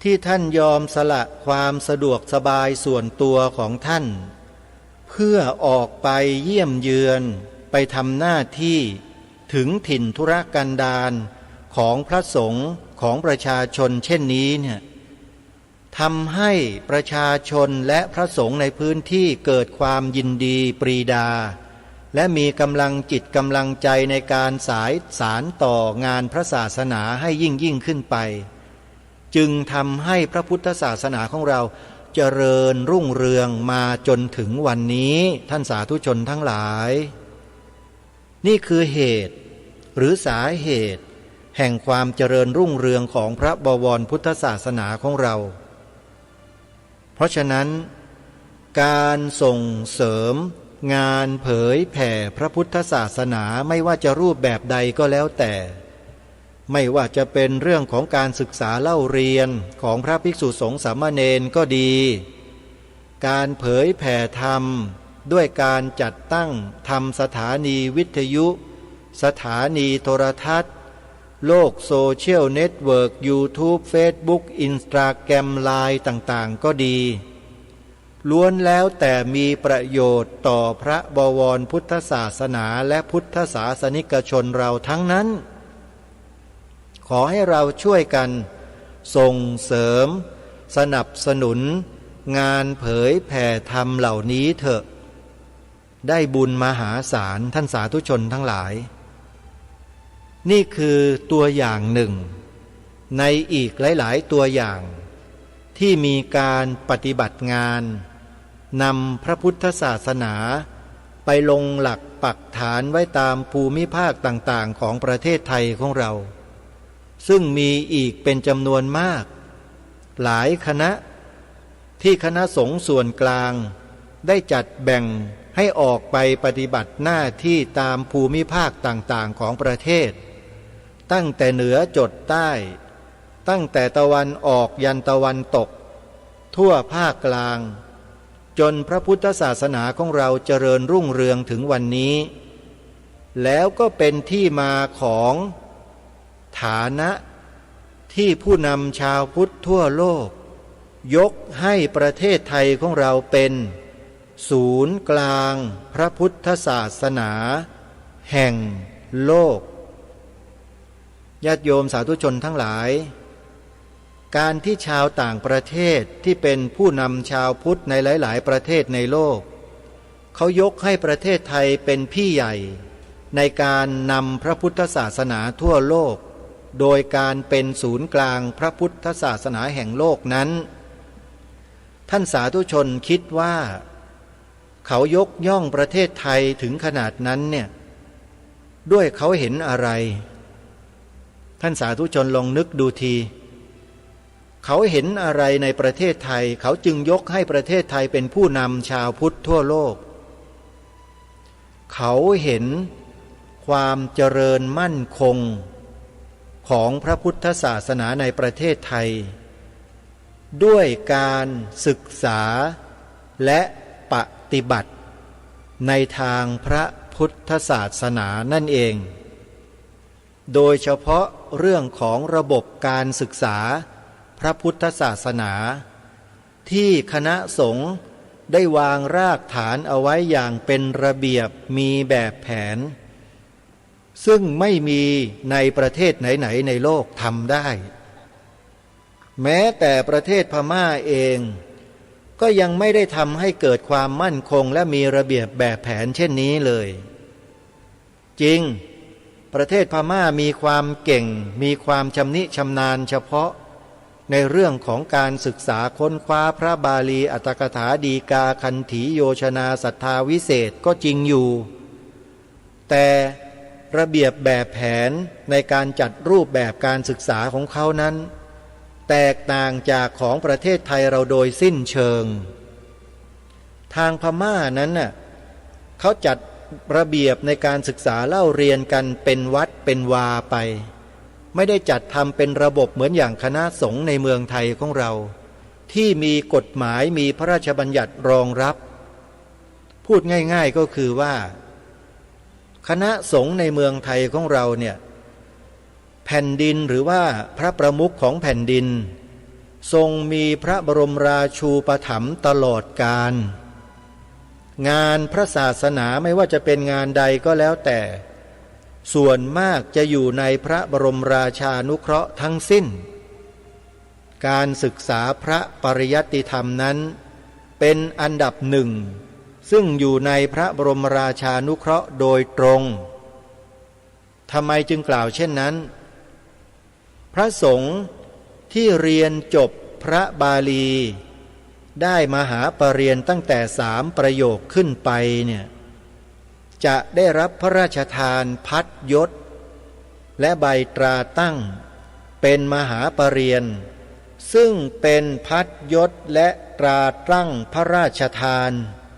ที่ท่านยอมสละความสะดวกสบายส่วนตัวของท่านเพื่อออกไปเยี่ยมเยือนไปทำหน้าที่ถึงถิ่นธุรกันดารของพระสงฆ์ของประชาชนเช่นนี้เนี่ยทำให้ประชาชนและพระสงฆ์ในพื้นที่เกิดความยินดีปรีดาและมีกำลังจิตกำลังใจในการสารต่องานพระศาสนาให้ยิ่งขึ้นไปจึงทำให้พระพุทธศาสนาของเราเจริญรุ่งเรืองมาจนถึงวันนี้ท่านสาธุชนทั้งหลายนี่คือเหตุหรือสาเหตุแห่งความเจริญรุ่งเรืองของพระบวรพุทธศาสนาของเราเพราะฉะนั้นการส่งเสริมงานเผยแผ่พระพุทธศาสนาไม่ว่าจะรูปแบบใดก็แล้วแต่ไม่ว่าจะเป็นเรื่องของการศึกษาเล่าเรียนของพระภิกษุสงฆ์สามเณรก็ดีการเผยแผ่ธรรมด้วยการจัดตั้งทำสถานีวิทยุสถานีโทรทัศน์โลกโซเชียลเน็ตเวิร์ก YouTube Facebook Instagram ไลน์ต่างๆก็ดีล้วนแล้วแต่มีประโยชน์ต่อพระบวรพุทธศาสนาและพุทธศาสนิกชนเราทั้งนั้นขอให้เราช่วยกันส่งเสริมสนับสนุนงานเผยแผ่ธรรมเหล่านี้เถอะได้บุญมหาศาลท่านสาธุชนทั้งหลายนี่คือตัวอย่างหนึ่งในอีกหลายๆตัวอย่างที่มีการปฏิบัติงานนำพระพุทธศาสนาไปลงหลักปักฐานไว้ตามภูมิภาคต่างๆของประเทศไทยของเราซึ่งมีอีกเป็นจำนวนมากหลายคณะที่คณะสงฆ์ส่วนกลางได้จัดแบ่งให้ออกไปปฏิบัติหน้าที่ตามภูมิภาคต่างๆของประเทศตั้งแต่เหนือจดใต้ตั้งแต่ตะวันออกยันตะวันตกทั่วภาคกลาง จนพระพุทธศาสนาของเราเจริญรุ่งเรืองถึงวันนี้ แล้วก็เป็นที่มาของฐานะที่ผู้นำชาวพุทธทั่วโลกยกให้ประเทศไทยของเราเป็นศูนย์กลางพระพุทธศาสนาแห่งโลกญาติโยมสาธุชนทั้งหลายการที่ชาวต่างประเทศที่เป็นผู้นำชาวพุทธในหลายๆประเทศในโลกเขายกให้ประเทศไทยเป็นพี่ใหญ่ในการนำพระพุทธศาสนาทั่วโลกโดยการเป็นศูนย์กลางพระพุทธศาสนาแห่งโลกนั้นท่านสาธุชนคิดว่าเขายกย่องประเทศไทยถึงขนาดนั้นเนี่ยด้วยเขาเห็นอะไรท่านสาธุชนลองนึกดูทีเขาเห็นอะไรในประเทศไทยเขาจึงยกให้ประเทศไทยเป็นผู้นำชาวพุทธทั่วโลกเขาเห็นความเจริญมั่นคงของพระพุทธศาสนาในประเทศไทยด้วยการศึกษาและปฏิบัติในทางพระพุทธศาสนานั่นเองโดยเฉพาะเรื่องของระบบการศึกษาพระพุทธศาสนาที่คณะสงฆ์ได้วางรากฐานเอาไว้อย่างเป็นระเบียบมีแบบแผนซึ่งไม่มีในประเทศไหนๆในโลกทำได้แม้แต่ประเทศพม่าเองก็ยังไม่ได้ทำให้เกิดความมั่นคงและมีระเบียบแบบแผนเช่นนี้เลยจริงประเทศพม่ามีความเก่งมีความชำนิชำนาญเฉพาะในเรื่องของการศึกษาค้นคว้าพระบาลีอัตถกถาฎีกาคันถีโยชนาศรัทธาวิเศษก็จริงอยู่แต่ระเบียบแบบแผนในการจัดรูปแบบการศึกษาของเขานั้นแตกต่างจากของประเทศไทยเราโดยสิ้นเชิงทางพม่านั้นน่ะเขาจัดระเบียบในการศึกษาเล่าเรียนกันเป็นวัดเป็นวาไปไม่ได้จัดทำเป็นระบบเหมือนอย่างคณะสงฆ์ในเมืองไทยของเราที่มีกฎหมายมีพระราชบัญญัติรองรับพูดง่ายๆก็คือว่าคณะสงฆ์ในเมืองไทยของเราเนี่ยแผ่นดินหรือว่าพระประมุขของแผ่นดินทรงมีพระบรมราชูปถัมภ์ตลอดกาลงานพระศาสนาไม่ว่าจะเป็นงานใดก็แล้วแต่ส่วนมากจะอยู่ในพระบรมราชานุเคราะห์ทั้งสิ้นการศึกษาพระปริยัติธรรมนั้นเป็นอันดับหนึ่งซึ่งอยู่ในพระบรมราชานุเคราะห์โดยตรงทำไมจึงกล่าวเช่นนั้นพระสงฆ์ที่เรียนจบพระบาลีได้มหาปรริญญาตั้งแต่3 ประโยคขึ้นไปเนี่ยจะได้รับพระราชทานพัดยศและใบตราตั้งเป็นมหาปรริญญาซึ่งเป็นพัดยศและตราตั้งพระราชทาน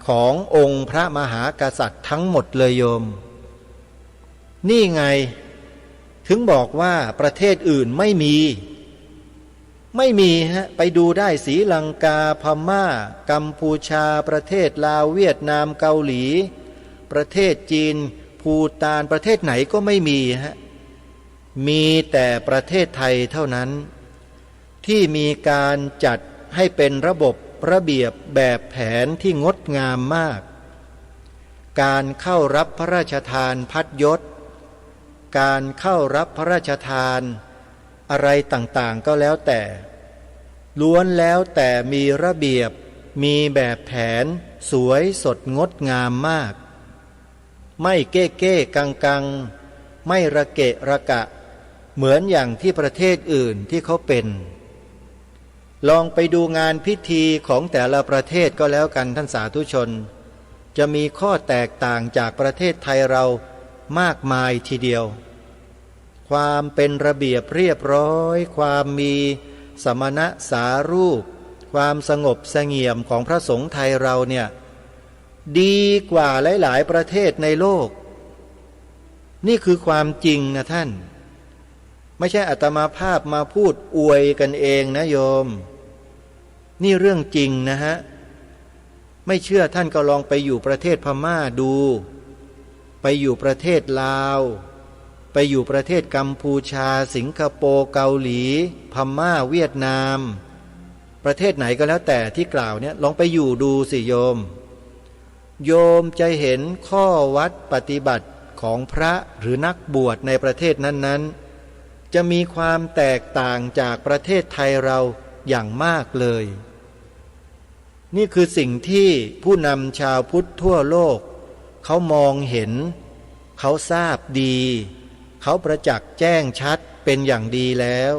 ขององค์พระมหากษัตริย์ทั้งหมดเลยโยมนี่ไงถึงบอกว่าประเทศอื่นไม่มีฮะไปดูได้ศรีลังกาพม่ากัมพูชาประเทศลาวเวียดนามเกาหลีประเทศจีนภูฏานประเทศไหนก็ไม่มีฮะมีแต่ประเทศไทยเท่านั้นที่มีการจัดให้เป็นระบบระเบียบแบบแผนที่งดงามมากการเข้ารับพระราชทานพัดยศการเข้ารับพระราชทานอะไรต่างๆก็แล้วแต่ล้วนแล้วแต่มีระเบียบมีแบบแผนสวยสดงดงามมากไม่เก้เก้กังไม่ระเกะระกะเหมือนอย่างที่ประเทศอื่นที่เขาเป็นลองไปดูงานพิธีของแต่ละประเทศก็แล้วกันท่านสาธุชนจะมีข้อแตกต่างจากประเทศไทยเรามากมายทีเดียวความเป็นระเบียบเรียบร้อยความมีสมณะสารูปความสงบเสงี่ยมของพระสงฆ์ไทยเราเนี่ยดีกว่าหลายๆประเทศในโลกนี่คือความจริงนะท่านไม่ใช่อาตมาภาพมาพูดอวยกันเองนะโยมนี่เรื่องจริงนะฮะ ไม่เชื่อท่านก็ลองไปอยู่ประเทศพม่าดูไปอยู่ประเทศลาวไปอยู่ประเทศกัมพูชาสิงคโปร์เกาหลีพม่าเวียดนามประเทศไหนก็แล้วแต่ที่กล่าวเนี่ยลองไปอยู่ดูสิโยมจะเห็นข้อวัดปฏิบัติของพระหรือนักบวชในประเทศนั้นๆจะมีความแตกต่างจากประเทศไทยเราอย่างมากเลยนี่คือสิ่งที่ผู้นำชาวพุทธทั่วโลกเขามองเห็นเขาทราบดีเขาประจักษ์แจ้งชัดเป็นอย่างดีแล้ว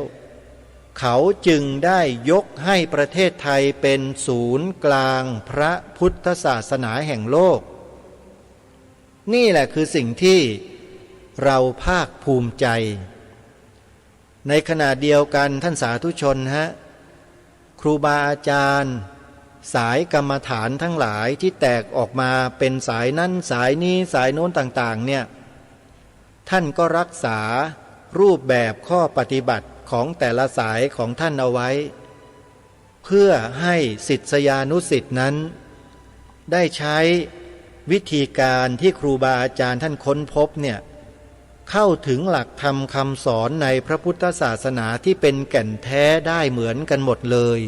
เขาจึงได้ยกให้ประเทศไทยเป็นศูนย์กลางพระพุทธศาสนาแห่งโลกนี่แหละคือสิ่งที่เราภาคภูมิใจในขณะเดียวกันท่านสาธุชนครูบาอาจารย์สายกรรมฐานทั้งหลายที่แตกออกมาเป็นสายนั้นสายนี้สายโน้นต่างๆเนี่ยท่านก็รักษารูปแบบข้อปฏิบัติของแต่ละสายของท่านเอาไว้เพื่อให้ศิษยานุศิษย์นั้นได้ใช้วิธีการที่ครูบาอาจารย์ท่านค้นพบเนี่ยเข้าถึงหลักธรรมคำสอนในพระพุทธศาสนาที่เป็นแก่นแท้ได้เหมือนกันหมดเลย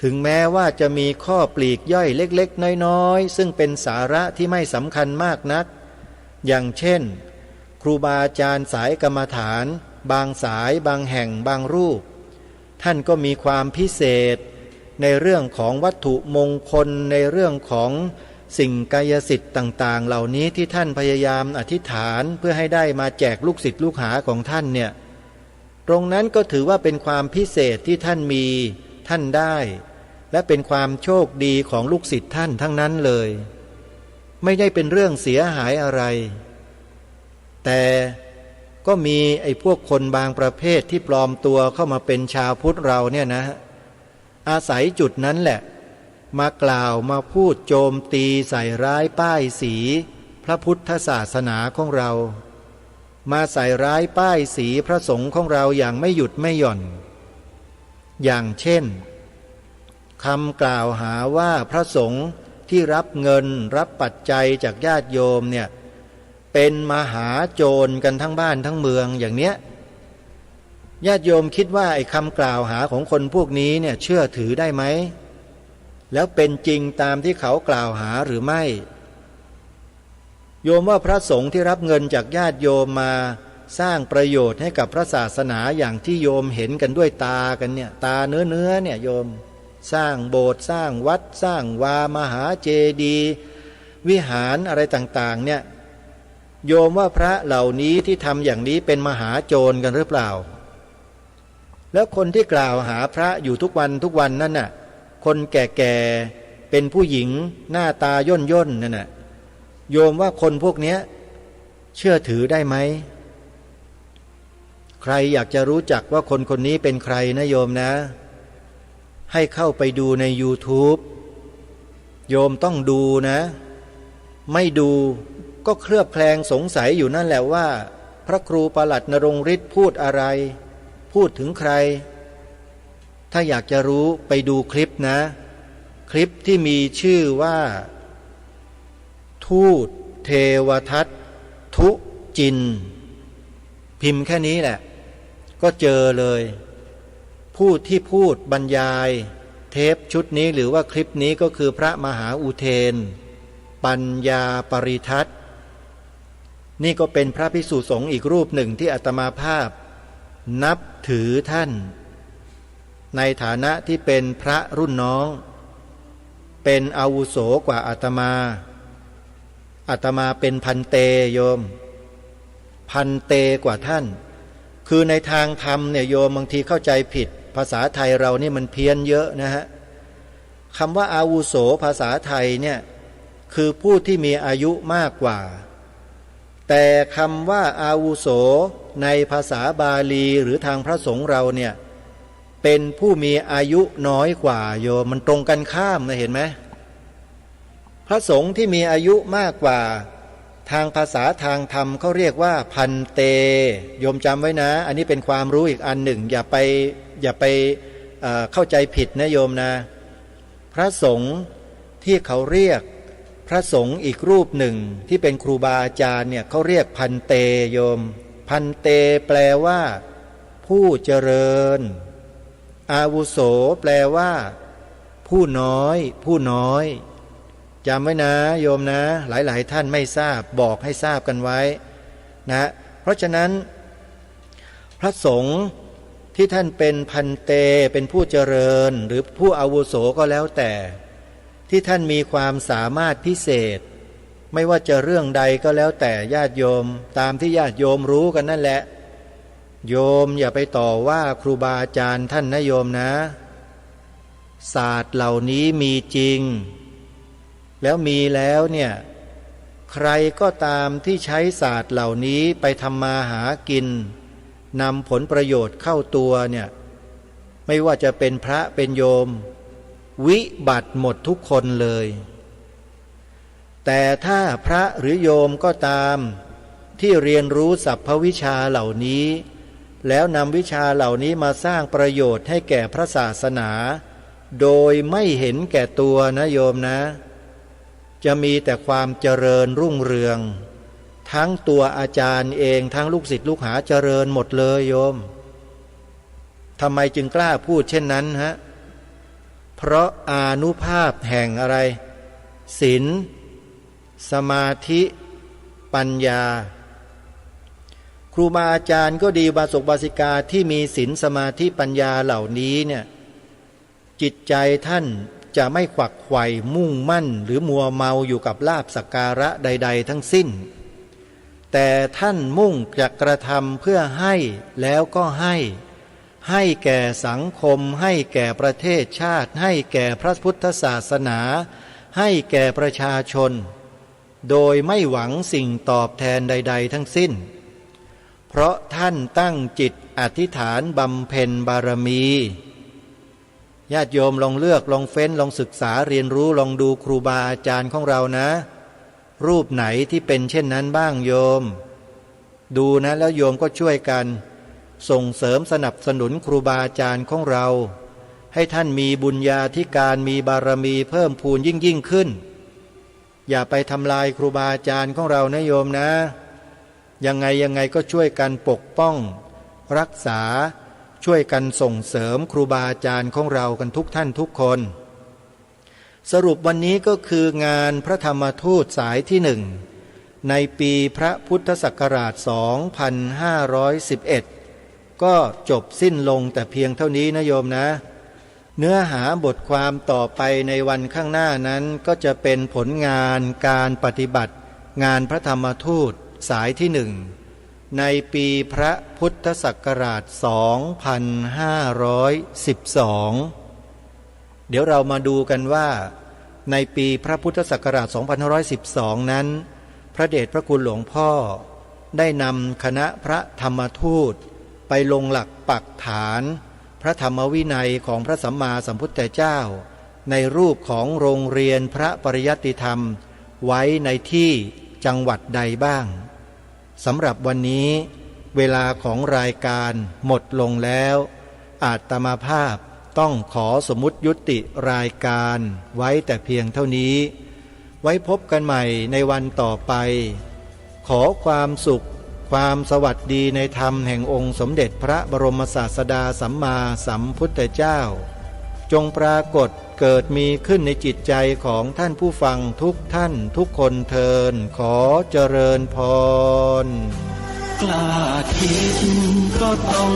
ถึงแม้ว่าจะมีข้อปลีกย่อยเล็กๆน้อยๆซึ่งเป็นสาระที่ไม่สำคัญมากนักอย่างเช่นครูบาอาจารย์สายกรรมฐานบางสายบางแห่งบางรูปท่านก็มีความพิเศษในเรื่องของวัตถุมงคลในเรื่องของสิ่งกายสิทธิ์ต่างๆเหล่านี้ที่ท่านพยายามอธิษฐานเพื่อให้ได้มาแจกลูกศิษย์ลูกหาของท่านเนี่ยตรงนั้นก็ถือว่าเป็นความพิเศษที่ท่านมีท่านได้และเป็นความโชคดีของลูกศิษย์ท่านทั้งนั้นเลยไม่ได้เป็นเรื่องเสียหายอะไรแต่ก็มีไอ้พวกคนบางประเภทที่ปลอมตัวเข้ามาเป็นชาวพุทธเราเนี่ยนะอาศัยจุดนั้นแหละมากล่าวมาพูดโจมตีใส่ร้ายป้ายสีพระพุทธศาสนาของเรามาใส่ร้ายป้ายสีพระสงฆ์ของเราอย่างไม่หยุดไม่หย่อนอย่างเช่นคำกล่าวหาว่าพระสงฆ์ที่รับเงินรับปัจจัยจากญาติโยมเนี่ยเป็นมหาโจรกันทั้งบ้านทั้งเมืองอย่างเนี้ยญาติโยมคิดว่าไอ้คำกล่าวหาของคนพวกนี้เนี่ยเชื่อถือได้ไหมแล้วเป็นจริงตามที่เขากล่าวหาหรือไม่โยมว่าพระสงฆ์ที่รับเงินจากญาติโยมมาสร้างประโยชน์ให้กับพระศาสนาอย่างที่โยมเห็นกันด้วยตากันเนี่ยตาเนื้อเนี่ยโยมสร้างโบสถ์สร้างวัดสร้างวามหาเจดีย์วิหารอะไรต่างๆเนี่ยโยมว่าพระเหล่านี้ที่ทำอย่างนี้เป็นมหาโจรกันหรือเปล่าแล้วคนที่กล่าวหาพระอยู่ทุกวันนั่นน่ะคนแก่ๆเป็นผู้หญิงหน้าตาย่นนั่นน่ะโยมว่าคนพวกนี้เชื่อถือได้ไหมใครอยากจะรู้จักว่าคนคนนี้เป็นใครนะโยมนะให้เข้าไปดูใน YouTube โยมต้องดูนะไม่ดูก็เคลือบแคลงสงสัยอยู่นั่นแหละว่าพระครูประหลัดนรงฤทธิ์พูดอะไรพูดถึงใครถ้าอยากจะรู้ไปดูคลิปนะคลิปที่มีชื่อว่าทูตเทวทัตทุจินพิมพ์แค่นี้แหละก็เจอเลยผู้ที่พูดบรรยายเทปชุดนี้หรือว่าคลิปนี้ก็คือพระมหาอุเทนปัญญาปริทัตนี่ก็เป็นพระภิกษุสงฆ์อีกรูปหนึ่งที่อาตมาภาพนับถือท่านในฐานะที่เป็นพระรุ่นน้องเป็นอาวุโสกว่าอาตมาเป็นพันเตโยมพันเตกว่าท่านคือในทางธรรมเนี่ยโยมบางทีเข้าใจผิดภาษาไทยเรานี่มันเพี้ยนเยอะนะฮะคำว่าอาวุโสภาษาไทยเนี่ยคือผู้ที่มีอายุมากกว่าแต่คำว่าอาวุโสในภาษาบาลีหรือทางพระสงฆ์เราเนี่ยเป็นผู้มีอายุน้อยกว่าโยมมันตรงกันข้ามนะเห็นไหมพระสงฆ์ที่มีอายุมากกว่าทางภาษาทางธรรมเขาเรียกว่าพันเตโยมจำไว้นะอันนี้เป็นความรู้อีกอันหนึ่งอย่าไปเข้าใจผิดนะโยมนะพระสงฆ์ ที่เขาเรียกพระสงฆ์อีกรูปหนึ่งที่เป็นครูบาอาจารย์เนี่ยเขาเรียกพันเตโยมพันเตแปลว่าผู้เจริญอาวุโสแปลว่าผู้น้อยจำไว้นะโยมนะหลายๆท่านไม่ทราบบอกให้ทราบกันไว้นะเพราะฉะนั้นพระสงฆ์ที่ท่านเป็นพันเตเป็นผู้เจริญหรือผู้อาวุโสก็แล้วแต่ที่ท่านมีความสามารถพิเศษไม่ว่าจะเรื่องใดก็แล้วแต่ญาติโยมตามที่ญาติโยมรู้กันนั่นแหละโยมอย่าไปต่อว่าครูบาอาจารย์ท่านนะโยมนะศาสตร์เหล่านี้มีจริงแล้วมีแล้วเนี่ยใครก็ตามที่ใช้ศาสตร์เหล่านี้ไปทำมาหากินนำผลประโยชน์เข้าตัวเนี่ยไม่ว่าจะเป็นพระเป็นโยมวิบัติหมดทุกคนเลยแต่ถ้าพระหรือโยมก็ตามที่เรียนรู้สรรพวิชาเหล่านี้แล้วนำวิชาเหล่านี้มาสร้างประโยชน์ให้แก่พระศาสนาโดยไม่เห็นแก่ตัวนะโยมนะจะมีแต่ความเจริญรุ่งเรืองทั้งตัวอาจารย์เองทั้งลูกศิษย์ลูกหาเจริญหมดเลยโยมทำไมจึงกล้าพูดเช่นนั้นฮะเพราะอานุภาพแห่งอะไรศีลสมาธิปัญญาครูบาอาจารย์ก็ดีบาศกบาสิกาที่มีศีลสมาธิปัญญาเหล่านี้เนี่ยจิตใจท่านจะไม่ขวักไขว่มุ่งมั่นหรือมัวเมาอยู่กับลาภสักการะใดๆทั้งสิ้นแต่ท่านมุ่งจะกระทำเพื่อให้แล้วก็ให้แก่สังคมให้แก่ประเทศชาติให้แก่พระพุทธศาสนาให้แก่ประชาชนโดยไม่หวังสิ่งตอบแทนใดๆทั้งสิ้นเพราะท่านตั้งจิตอธิษฐานบำเพ็ญบารมีญาติโยมลองเลือกลองเฟ้นลองศึกษาเรียนรู้ลองดูครูบาอาจารย์ของเรานะรูปไหนที่เป็นเช่นนั้นบ้างโยมดูนะแล้วโยมก็ช่วยกันส่งเสริมสนับสนุนครูบาอาจารย์ของเราให้ท่านมีบุญญาธิการมีบารมีเพิ่มพูนยิ่งขึ้นอย่าไปทำลายครูบาอาจารย์ของเรานะโยมนะยังไงก็ช่วยกันปกป้องรักษาช่วยกันส่งเสริมครูบาอาจารย์ของเรากันทุกท่านทุกคนสรุปวันนี้ก็คืองานพระธรรมทูตสายที่หนึ่งในปีพระพุทธศักราช 2511 ก็จบสิ้นลงแต่เพียงเท่านี้นะโยมนะเนื้อหาบทความต่อไปในวันข้างหน้านั้นก็จะเป็นผลงานการปฏิบัติงานพระธรรมทูตสายที่หนึ่งในปีพระพุทธศักราช 2512 เดี๋ยวเรามาดูกันว่าในปีพระพุทธศักราช 2512 นั้นพระเดชพระคุณหลวงพ่อได้นำคณะพระธรรมทูตไปลงหลักปักฐานพระธรรมวินัยของพระสัมมาสัมพุทธเจ้าในรูปของโรงเรียนพระปริยัติธรรมไว้ในที่จังหวัดใดบ้างสำหรับวันนี้เวลาของรายการหมดลงแล้วอาตมาภาพต้องขอสมมุติยุติรายการไว้แต่เพียงเท่านี้ไว้พบกันใหม่ในวันต่อไปขอความสุขความสวัสดีในธรรมแห่งองค์สมเด็จพระบรมศาสดาสัมมาสัมพุทธเจ้าจงปรากฏเกิดมีขึ้นในจิตใจของท่านผู้ฟังทุกท่านทุกคนเทินขอเจริญพร กล้าคิดก็ต้อง